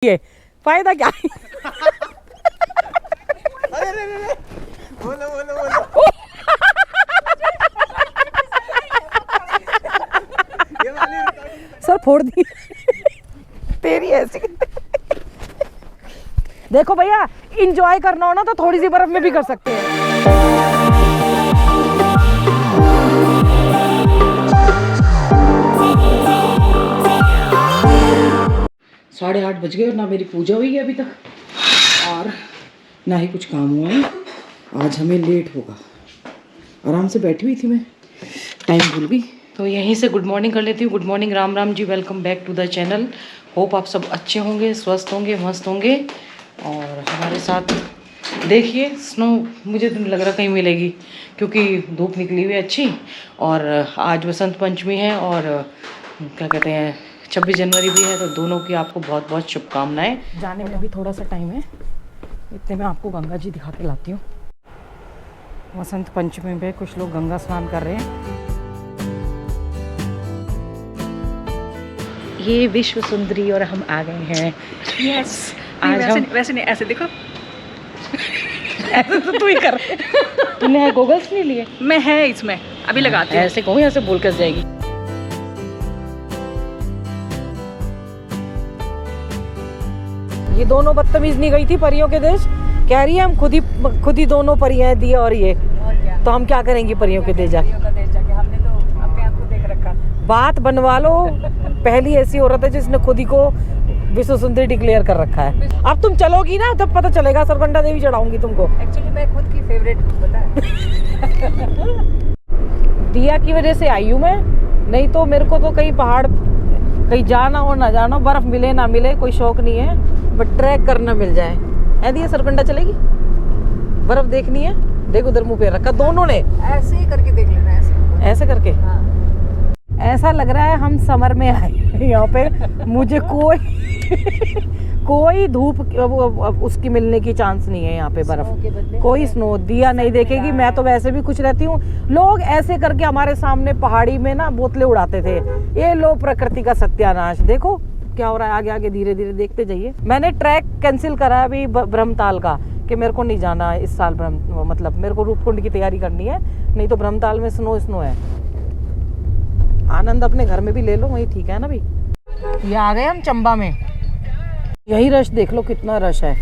ये फायदा क्या है? बोलो। सर फोड़ दी तेरी ऐसी। देखो भैया, इंजॉय करना हो ना तो थोड़ी सी बर्फ में भी कर सकते हैं। 8:30 बज गए और ना मेरी पूजा हुई है अभी तक और ना ही कुछ काम हुआ है। आज हमें लेट होगा। आराम से बैठी हुई थी मैं, टाइम भूल गई। तो यहीं से गुड मॉर्निंग कर लेती हूँ। Good morning, Ram Ram ji, welcome back to the channel. Hope आप सब अच्छे होंगे, स्वस्थ होंगे, मस्त होंगे। और हमारे साथ देखिए स्नो मुझे तो नहीं लग रहा कहीं मिलेगी, क्योंकि धूप निकली हुई है अच्छी। और आज बसंत पंचमी है और क्या कहते हैं 26 जनवरी भी है, तो दोनों की आपको बहुत बहुत शुभकामनाएं। जाने में अभी थोड़ा सा टाइम है, इतने में आपको गंगा जी दिखा के लाती हूँ। बसंत पंचमी पे कुछ लोग गंगा स्नान कर रहे हैं। ये विश्व सुंदरी और हम आ गए हैं। यस आज हम वैसे नहीं, ऐसे देखो। ऐसे तो तू ही कर। तूने गोगल्स नहीं लिए? मैं है इसमें अभी लगाती हूँ। ऐसे कहूँ, ऐसे बोल कर जाएगी। ये दोनों बदतमीज नहीं गई थी परियों के देश, कह रही है हम खुद ही दोनों परियां दिए और ये, और क्या? तो हम क्या करेंगे परियों के देश जाके? हमने तो अपने आप को देख रखा। बात बनवा लो। पहली ऐसी औरत है जिसने खुद ही को विश्व सुंदरी डिक्लेयर कर रखा है। अब तुम चलोगी ना तब पता चलेगा। सरकंडा देवी चढ़ाऊंगी तुमको। एक्चुअली मैं खुद की फेवरेट हूँ, पता है। दिया की वजह से आई हूँ मैं, नहीं तो मेरे को तो कहीं पहाड़ कहीं जाना हो ना जाना, बर्फ मिले ना मिले कोई शौक नहीं है, बट ट्रैक करना मिल जाए। है दिया, सरकंडा चलेगी? बर्फ देखनी है? देखो उधर मुंह पे रखा दोनों ने, ऐसे ही करके देख लेना, ऐसे करके। हाँ। ऐसा लग रहा है हम समर में आए यहाँ पे। मुझे कोई धूप उसकी मिलने की चांस नहीं है यहाँ पे। बर्फ कोई स्नो दिया नहीं देखेगी। मैं तो वैसे भी खुश रहती हूँ। लोग ऐसे करके हमारे सामने पहाड़ी में ना बोतलें उड़ाते थे। ये लो प्रकृति का सत्यानाश। देखो क्या हो रहा है, आगे आगे धीरे धीरे देखते जाइए। मैंने ट्रैक कैंसिल करा अभी ब्रह्मताल का, कि मेरे को नहीं जाना इस साल। मतलब मेरे को रूपकुंड की तैयारी करनी है, नहीं तो ब्रह्मताल में स्नो है। आनंद अपने घर में भी ले लो, वही ठीक है ना भाई। ये आ गए हम चंबा में। यही रश देख लो, कितना रश है।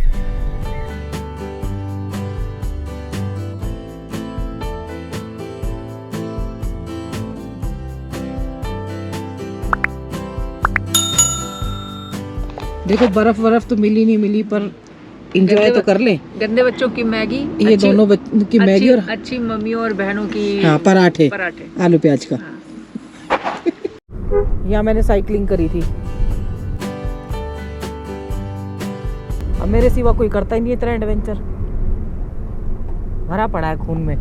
देखो बर्फ तो मिली नहीं मिली, पर एंजॉय तो कर ले। गंदे बच्चों की मैगी, ये दोनों बच्चों की मैगी और अच्छी मम्मियों और बहनों की हाँ पराठे आलू प्याज का। हाँ। यहाँ मैंने साइकिलिंग करी थी। अब मेरे सिवा कोई करता ही नहीं इतना एडवेंचर, भरा पड़ा है खून में।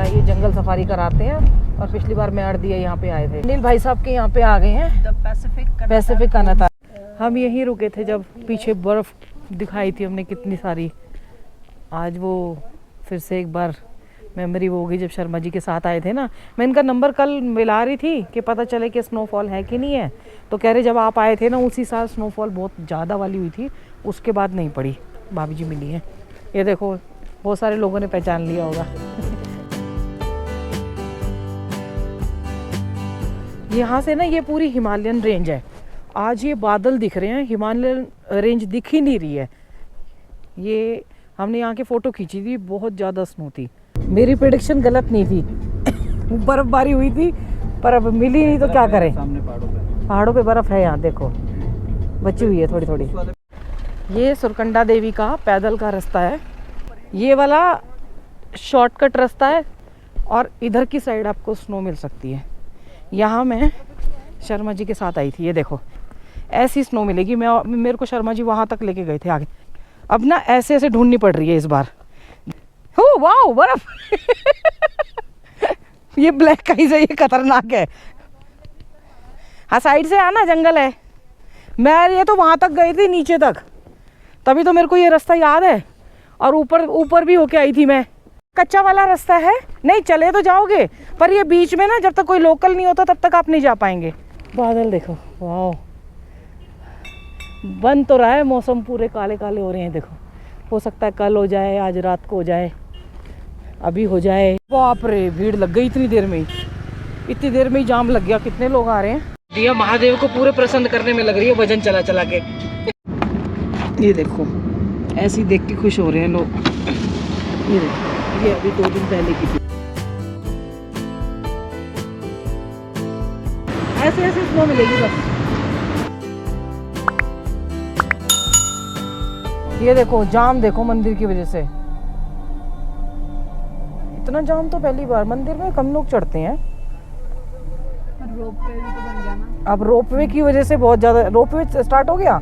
ये जंगल सफारी कराते हैं और पिछली बार मैं अर्दिया यहाँ पे आए थे। अनिल भाई साहब के यहाँ पे आ गए हैं। पैसिफिक कानाता। हम यहीं रुके थे जब पीछे बर्फ दिखाई थी हमने कितनी सारी। आज वो फिर से एक बार मेमोरी वो हो गई जब शर्मा जी के साथ आए थे ना। मैं इनका नंबर कल मिला रही थी कि पता चले कि स्नोफॉल है कि नहीं है, तो कह रहे जब आप आए थे ना उसी साल स्नोफॉल बहुत ज़्यादा वाली हुई थी, उसके बाद नहीं पड़ी। भाभी जी मिली है, ये देखो बहुत सारे लोगों ने पहचान लिया होगा। यहाँ से ना ये पूरी हिमालयन रेंज है। आज ये बादल दिख रहे हैं, हिमालयन रेंज दिख ही नहीं रही है। ये हमने यहाँ के फ़ोटो खींची थी, बहुत ज़्यादा स्नो थी। मेरी प्रेडिक्शन गलत नहीं थी। बर्फबारी हुई थी पर अब मिली नहीं तो क्या करें। पहाड़ों पे बर्फ है, यहाँ देखो बची हुई है थोड़ी थोड़ी। ये सुरकंडा देवी का पैदल का रास्ता है। ये वाला शॉर्टकट रास्ता है और इधर की साइड आपको स्नो मिल सकती है। यहाँ मैं शर्मा जी के साथ आई थी। ये देखो ऐसी स्नो मिलेगी। मेरे को शर्मा जी वहाँ तक लेके गए थे आगे। अब ना ऐसे ऐसे ढूंढनी पड़ रही है इस बार। हो वाओ बर्फ। ये ब्लैक काइज है, ये खतरनाक है। हाँ साइड से आना, जंगल है। मैं ये तो वहाँ तक गई थी नीचे तक, तभी तो मेरे को ये रास्ता याद है। और ऊपर भी होके आई थी मैं। कच्चा वाला रास्ता है, नहीं चले तो जाओगे, पर ये बीच में ना जब तक कोई लोकल नहीं होता तब तक आप नहीं जा पाएंगे। बादल देखो, वाह, बन तो रहा है मौसम, पूरे काले काले हो रहे हैं। देखो, हो सकता है कल हो जाए, आज रात को हो जाए, अभी हो जाए। बाप रे, भीड़ लग गई इतनी देर में ही, इतनी देर में ही जाम लग गया। कितने लोग आ रहे हैं। दिया महादेव को पूरे प्रसन्न करने में लग रही है, भजन चला चला के। ये देखो, ऐसे ही देख के खुश हो रहे हैं लोग। ये देखो, ये अभी 2 दिन पहले की थी। ऐसे ऐसे स्नो मिलेगी बस। ये देखो जाम, देखो मंदिर की वजह से इतना जाम तो पहली बार। मंदिर में कम लोग चढ़ते हैं। रोपवे भी तो बन गया ना। अब रोपवे की वजह से बहुत ज्यादा, रोपवे स्टार्ट हो गया।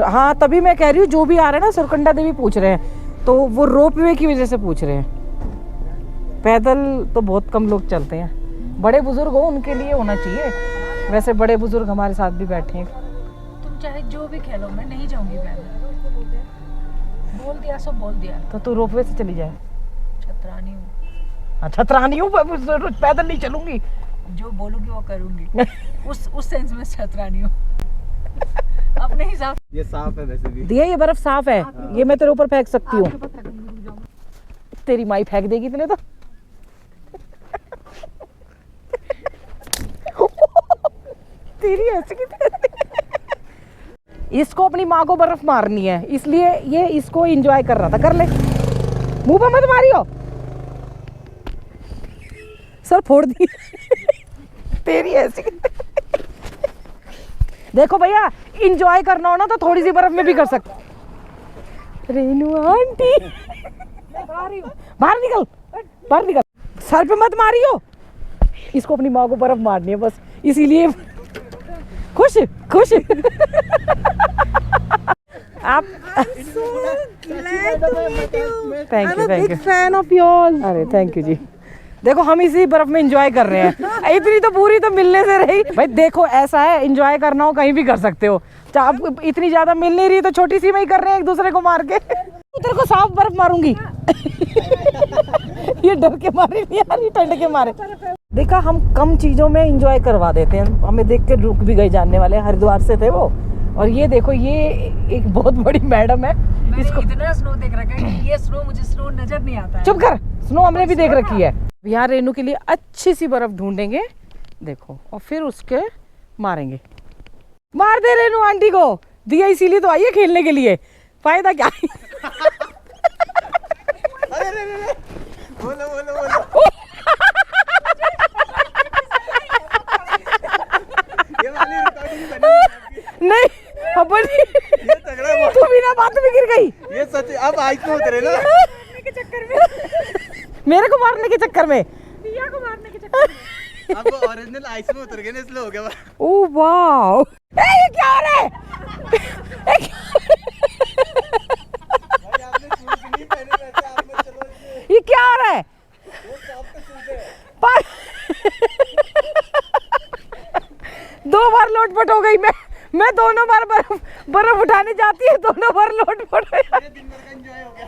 हाँ, तभी मैं कह रही हूँ, जो भी आ रहे हैं ना, सुरकंडा देवी पूछ रहे हैं, तो वो रोपवे की वजह से पूछ रहे हैं। पैदल तो बहुत कम लोग चलते हैं। बड़े बुजुर्ग हो, उनके लिए होना चाहिए। वैसे बड़े बुजुर्ग हमारे साथ भी बैठे हैं। तुम चाहे जो भी खेलो, मैं नहीं जाऊंगी पैदल। बोल दिया सो बोल दिया। तो तू रोपवे से चली जाए। छतरानी हूँ। अच्छा, छतरानी हूँ, पैदल नहीं चलूंगी। जो बोलूंगी वो करूंगी। उस सेंस में छतरानी हूँ। अपने हिसाब। ये साफ है वैसे भी। दिया, ये बर्फ साफ है। ये मैं तेरे ऊपर फेंक सकती हूँ। तेरी माई फेंक देगी इतने तो। तेरी ऐसी की इसको अपनी माँ को बर्फ मारनी है, इसलिए ये इसको एंजॉय कर रहा था। कर ले, मुंह पे मत मारियो। सर फोड़ दी। तेरी ऐसी। देखो भैया, एंजॉय करना हो ना तो थोड़ी सी बर्फ में भी कर सकते। रेनू आंटी, बाहर निकल, बाहर निकल। सर पे मत मारियो। इसको अपनी माँ को बर्फ मारनी है बस, इसीलिए। खुश खुश। आप thank you, thank you, fan of yours. अरे थैंक यू जी। देखो, हम इसी बर्फ में एंजॉय कर रहे हैं। इतनी तो पूरी तो मिलने से रही भाई। देखो, ऐसा है, एंजॉय करना हो कहीं भी कर सकते हो। आप इतनी ज्यादा मिल नहीं रही तो छोटी सी में ही कर रहे हैं, एक दूसरे को मार के। तेरे को साफ बर्फ मारूंगी। ये डर के मारे नहीं आ रही, ठंड के मारे। देखा, हम कम चीजों में एंजॉय करवा देते हैं। हमें देख के रुक भी गए जानने वाले, हरिद्वार से थे वो। और ये देखो, ये एक बहुत बड़ी मैडम है। इसको इतना स्नो देख रखा है कि ये स्नो, मुझे स्नो नजर नहीं आता है। चुप कर, स्नो हमने भी देख रखी है। यहाँ रेनू के लिए अच्छी सी बर्फ ढूंढेंगे, देखो, और फिर उसके मारेंगे। मार दे रेनू आंटी को। दिया इसीलिए तो आई है खेलने के लिए, फायदा क्या है। अरे रे रे, बोलो बोलो बोलो। ये वाली रिकॉर्डिंग बनी नहीं, अब बनी। ये तगड़ा। तू बिना बात में गिर गई। ये सच, अब आइस में उतरे ना। मेरे को मारने के चक्कर में, दिया को मारने के चक्कर में। अब वो ओरिजिनल आइस में उतर गए ना, इसलिए हो गया। ओह वाओ, ये क्या हो रहा है। भाई आपने शूज नहीं पहने वैसे, आप मत चलो। ये क्या हो रहा है। वो सॉफ्ट शूज है। 2 बार लोटपट हो गई मैं 2 बार बर्फ उठाने जाती है, 2 बार लोटपट हो जाती। दिन भर का एंजॉय हो गया।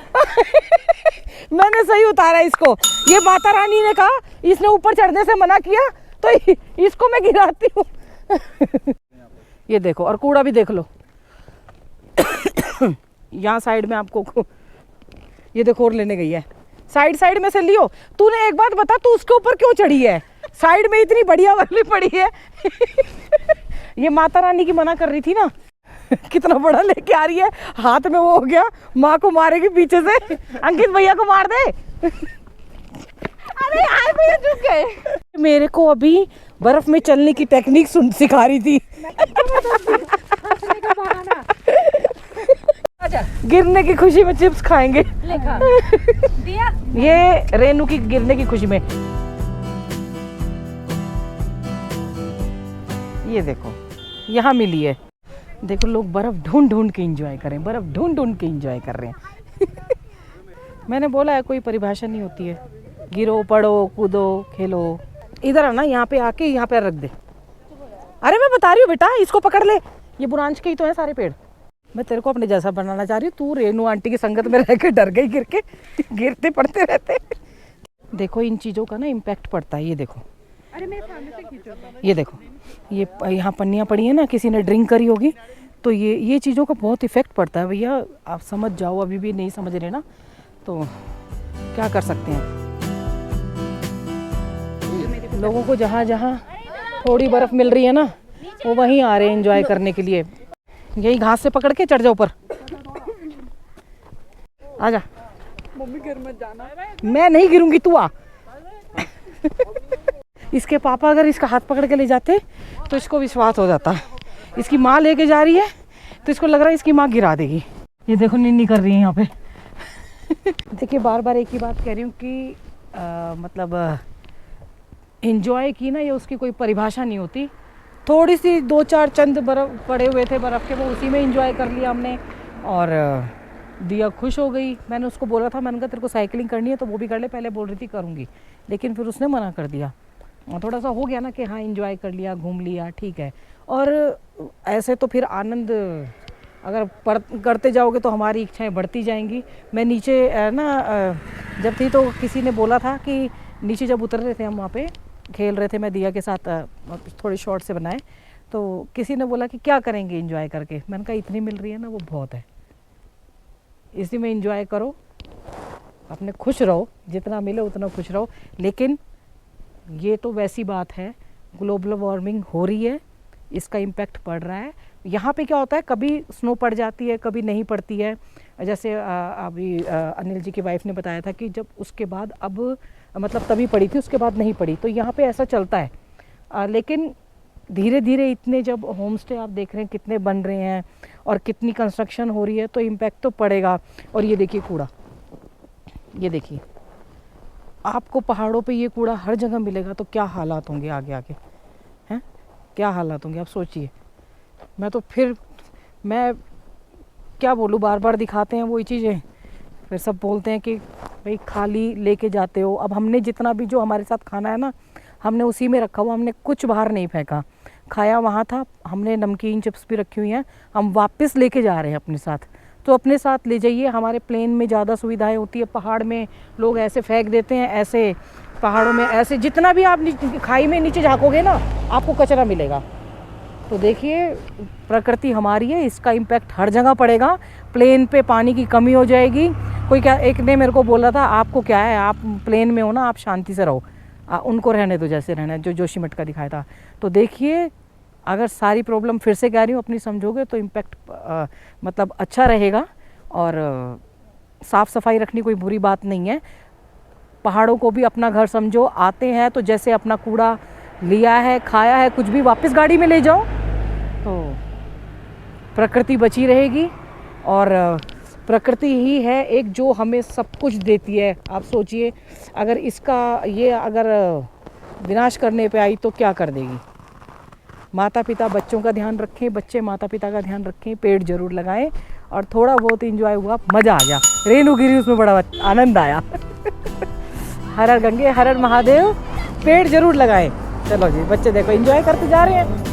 मैंने सही उतारा इसको। ये माता रानी ने कहा, इसने ऊपर चढ़ने से मना किया, तो इसको मैं गिराती हूँ। ये देखो, और कूड़ा भी देख लो। यहाँ साइड में आपको, ये देखो, और लेने गई है। साइड में से लियो। तूने एक बात बता, तू उसके ऊपर क्यों चढ़ी है। साइड में इतनी बढ़िया वाली पड़ी है। ये माता रानी की मना कर रही थी ना। कितना बड़ा लेके आ रही है, हाथ में वो हो गया, माँ को मारेगी पीछे से। अंकित भैया को मार दे। अरे यार, भैया झुक गए। मेरे को अभी बर्फ में चलने की टेक्निक सिखा रही थी। गिरने की खुशी में चिप्स खाएंगे। दिया ये रेनू की गिरने की खुशी में। ये देखो, यहाँ मिली है। देखो, लोग बर्फ ढूंढ ढूंढ के एंजॉय करें, बर्फ ढूंढ ढूंढ के एंजॉय कर रहे हैं। मैंने बोला है, कोई परिभाषा नहीं होती है। गिरो, पड़ो, कूदो, खेलो। इधर आना, यहाँ पे आके यहाँ पे रख दे। अरे मैं बता रही हूँ बेटा, इसको पकड़ ले। ये बुरांश के ही तो है सारे पेड़। मैं तेरे को अपने जैसा बनाना चाह रही हूँ, तू रेनू आंटी की संगत में रह के डर गई गिर के, गिरते पड़ते रहते। देखो इन चीज़ों का ना इम्पैक्ट पड़ता है। ये देखो, अरे मैं सामने से खींचूं। ये देखो, ये यहाँ पन्नियाँ पड़ी है ना, किसी ने ड्रिंक करी होगी, तो ये चीज़ों का बहुत इफेक्ट पड़ता है भैया। आप समझ जाओ, अभी भी नहीं समझ रहे ना, तो क्या कर सकते हैं। लोगों को जहाँ जहाँ थोड़ी बर्फ़ मिल रही है ना, वो वहीं आ रहे हैं एंजॉय करने के लिए। यही घास से पकड़ के चढ़ जाओ ऊपर, आजा। मम्मी घर मत जाना। मैं नहीं गिरूंगी, तू आ। इसके पापा अगर इसका हाथ पकड़ के ले जाते तो इसको विश्वास हो जाता। इसकी माँ लेके जा रही है तो इसको लग रहा है इसकी माँ गिरा देगी। ये देखो निन्नी कर रही है यहाँ पे। देखिए बार बार एक ही बात कह रही हूँ कि मतलब एंजॉय की ना, ये उसकी कोई परिभाषा नहीं होती। थोड़ी सी 2-4 चंद बर्फ़ पड़े हुए थे बर्फ़ के, वो उसी में एंजॉय कर लिया हमने और दिया खुश हो गई। मैंने उसको बोला था, मैंने कहा तेरे को साइकिलिंग करनी है तो वो भी कर ले, पहले बोल रही थी करूँगी, लेकिन फिर उसने मना कर दिया। और थोड़ा सा हो गया ना कि हाँ एंजॉय कर लिया, घूम लिया, ठीक है। और ऐसे तो फिर आनंद अगर करते जाओगे तो हमारी इच्छाएं बढ़ती जाएंगी। मैं नीचे जब थी तो किसी ने बोला था कि नीचे जब उतर रहे थे हम, वहाँ पे खेल रहे थे, मैं दिया के साथ थोड़े शॉर्ट से बनाए, तो किसी ने बोला कि क्या करेंगे एंजॉय करके। मैंने कहा इतनी मिल रही है ना, वो बहुत है, इसी में एंजॉय करो, अपने खुश रहो, जितना मिले उतना खुश रहो। लेकिन ये तो वैसी बात है, ग्लोबल वार्मिंग हो रही है, इसका इम्पैक्ट पड़ रहा है। यहाँ पे क्या होता है, कभी स्नो पड़ जाती है, कभी नहीं पड़ती है। जैसे अभी अनिल जी की वाइफ ने बताया था कि जब उसके बाद अब मतलब तभी पड़ी थी, उसके बाद नहीं पड़ी, तो यहाँ पे ऐसा चलता है। लेकिन धीरे धीरे इतने जब होम स्टे आप देख रहे हैं कितने बन रहे हैं और कितनी कंस्ट्रक्शन हो रही है, तो इम्पैक्ट तो पड़ेगा। और ये देखिए कूड़ा, ये देखिए, आपको पहाड़ों पे ये कूड़ा हर जगह मिलेगा तो क्या हालात होंगे आगे आगे, हैं क्या हालात होंगे आप सोचिए। मैं क्या बोलूँ, बार बार दिखाते हैं वही चीज़ें, फिर सब बोलते हैं कि भाई खाली लेके जाते हो। अब हमने जितना भी जो हमारे साथ खाना है ना, हमने उसी में रखा हुआ, हमने कुछ बाहर नहीं फेंका, खाया वहाँ था। हमने नमकीन चिप्स भी रखी हुई हैं, हम वापस लेके जा रहे हैं अपने साथ, तो अपने साथ ले जाइए। हमारे प्लेन में ज़्यादा सुविधाएं होती है, पहाड़ में लोग ऐसे फेंक देते हैं, ऐसे पहाड़ों में ऐसे, जितना भी आप खाई में नीचे झाँकोगे ना आपको कचरा मिलेगा। तो देखिए प्रकृति हमारी है, इसका इम्पैक्ट हर जगह पड़ेगा। प्लेन पे पानी की कमी हो जाएगी। कोई क्या, एक ने मेरे को बोला था आपको क्या है, आप प्लेन में हो ना, आप शांति से रहो, उनको रहने दो जैसे रहना है, जो जोशीमठ का दिखाया था। तो देखिए अगर सारी प्रॉब्लम फिर से कह रही हूँ अपनी समझोगे तो इम्पैक्ट मतलब अच्छा रहेगा। और साफ़ सफाई रखनी कोई बुरी बात नहीं है। पहाड़ों को भी अपना घर समझो, आते हैं तो जैसे अपना कूड़ा लिया है, खाया है, कुछ भी वापस गाड़ी में ले जाओ, तो प्रकृति बची रहेगी। और प्रकृति ही है एक जो हमें सब कुछ देती है। आप सोचिए अगर इसका ये अगर विनाश करने पे आई तो क्या कर देगी। माता पिता बच्चों का ध्यान रखें, बच्चे माता पिता का ध्यान रखें, पेड़ जरूर लगाएं और थोड़ा बहुत एंजॉय हुआ, मज़ा आ गया। रेणु गिरी उसमें बड़ा आनंद आया। हर हर गंगे हर हर महादेव, पेड़ जरूर लगाएं। चलो जी बच्चे देखो एंजॉय करते जा रहे हैं।